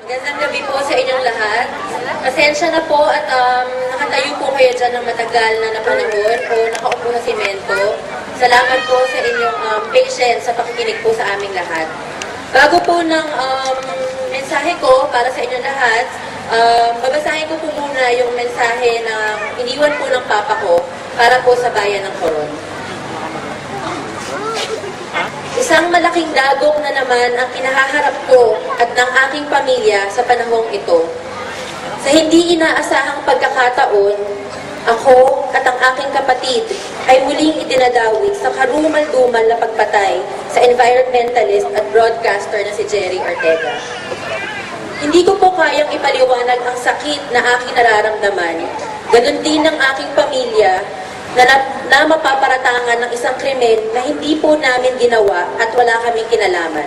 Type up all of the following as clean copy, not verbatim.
Magandang gabi po sa inyong lahat. Pasensya na po at nakatayo po kayo dyan ng matagal na panahon o nakaupo sa simento. Salamat po sa inyong patience sa pakikinig po sa aming lahat. Bago po ng mensahe ko para sa inyong lahat, babasahin ko po muna yung mensahe na iniwan po ng papa ko para po sa bayan ng Coron. Isang malaking dagok na naman ang kinahaharap ko at ng aking pamilya sa panahong ito. Sa hindi inaasahang pagkakataon, ako at ang aking kapatid ay muling idinadawi sa karumal-dumal na pagpatay sa environmentalist at broadcaster na si Jerry Ortega. Hindi ko po kayang ipaliwanag ang sakit na aking nararamdaman, ganun din ng aking pamilya na mapaparatangan ng isang krimen na hindi po namin ginawa at wala kaming kinalaman.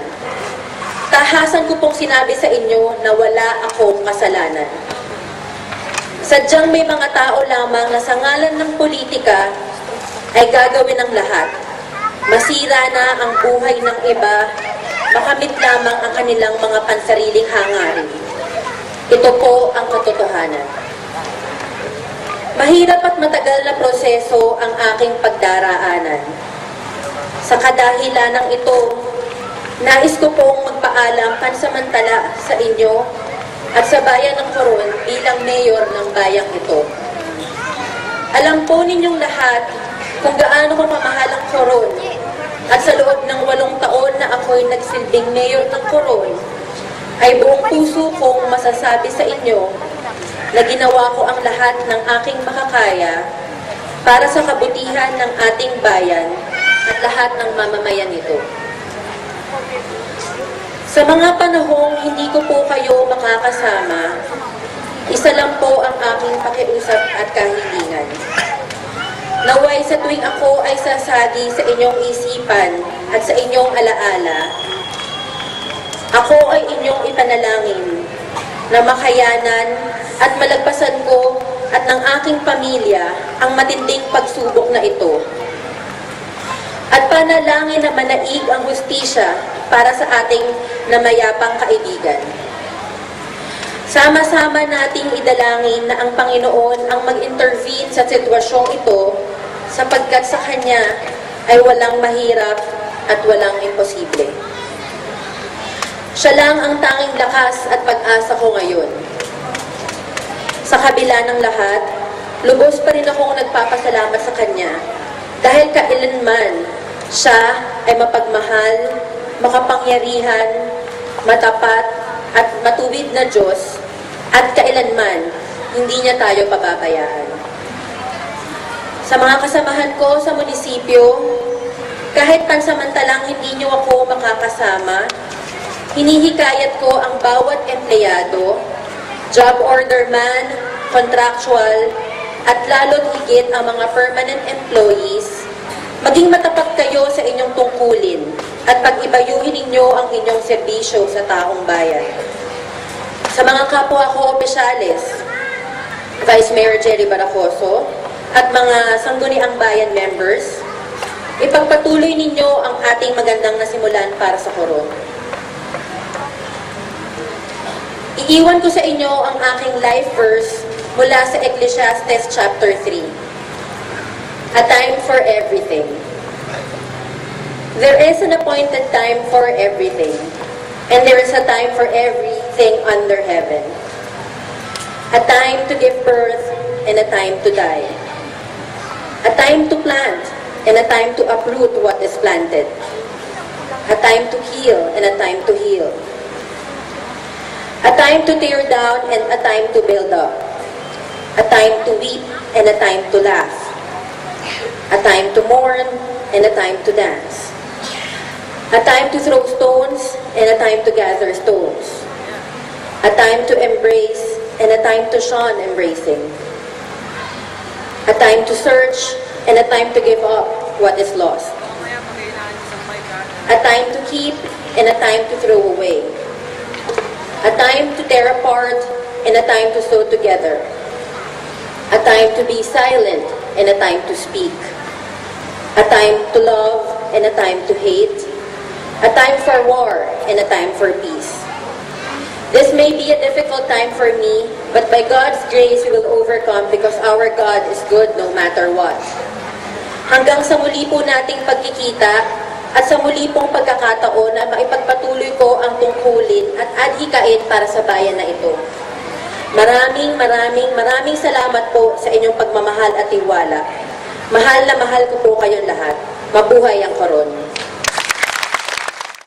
Tahasan ko pong sinabi sa inyo na wala akong kasalanan. Sadyang may mga tao lamang na sa ngalan ng politika ay gagawin ang lahat. Masira na ang buhay ng iba, makamit lamang ang kanilang mga pansariling hangarin. Ito po ang katotohanan. Mahirap at matagal na proseso ang aking pagdaraanan. Sa kadahilanang ito, nais ko pong magpaalam pansamantala sa inyo at sa bayan ng Coron bilang mayor ng bayang ito. Alam po ninyong lahat kung gaano ko kamahal ang Coron at sa loob ng 8 taon na ako'y nagsilbing mayor ng Coron, ay buong puso kong masasabi sa inyo na ginawa ko ang lahat ng aking makakaya para sa kabutihan ng ating bayan at lahat ng mamamayan nito. Sa mga panahong hindi ko po kayo makakasama, isa lang po ang aking pakiusap at kahilingan. Naway sa tuwing ako ay sasagi sa inyong isipan at sa inyong alaala, ako ay inyong ipanalangin na makayanan at malagpasan ko at ng aking pamilya ang matinding pagsubok na ito. At panalangin na manaig ang hustisya para sa ating namayapang kaibigan. Sama-sama nating idalangin na ang Panginoon ang mag-intervene sa sitwasyong ito sapagkat sa Kanya ay walang mahirap at walang imposible. Siya lang ang tanging lakas at pag-asa ko ngayon. Sa kabila ng lahat, lubos pa rin akong nagpapasalamat sa Kanya dahil kailanman siya ay mapagmahal, makapangyarihan, matapat at matuwid na Diyos at kailanman hindi niya tayo pababayaan. Sa mga kasamahan ko sa munisipyo, kahit pansamantalang hindi niyo ako makakasama, hinihikayat ko ang bawat empleyado, job order man, contractual, at lalo't higit ang mga permanent employees, maging matapat kayo sa inyong tungkulin at pag-ibayuhin ninyo ang inyong serbisyo sa taong bayan. Sa mga kapwa ko opisyales, Vice Mayor Jerry Baracoso, at mga sangguniang bayan members, ipagpatuloy ninyo ang ating magandang nasimulan para sa Coron. Iiwan ko sa inyo ang aking life verse mula sa Ecclesiastes chapter 3. A time for everything. There is an appointed time for everything, and there is a time for everything under heaven. A time to give birth and a time to die. A time to plant and a time to uproot what is planted. A time to kill and a time to heal. A time to tear down and a time to build up. A time to weep and a time to laugh. A time to mourn and a time to dance. A time to throw stones and a time to gather stones. A time to embrace and a time to shun embracing. A time to search and a time to give up what is lost. A time to keep and a time to throw away. A time to tear apart and a time to sew together. A time to be silent and a time to speak. A time to love and a time to hate. A time for war and a time for peace. This may be a difficult time for me, but by God's grace, we will overcome because our God is good no matter what. Hanggang sa muli po nating pagkikita at sa muli pong pagkakataon na maipagpatuloy ko ang tungkulin at adhikain para sa bayan na ito. Maraming salamat po sa inyong pagmamahal at tiwala. Mahal na mahal ko po kayong lahat. Mabuhay ang Coron.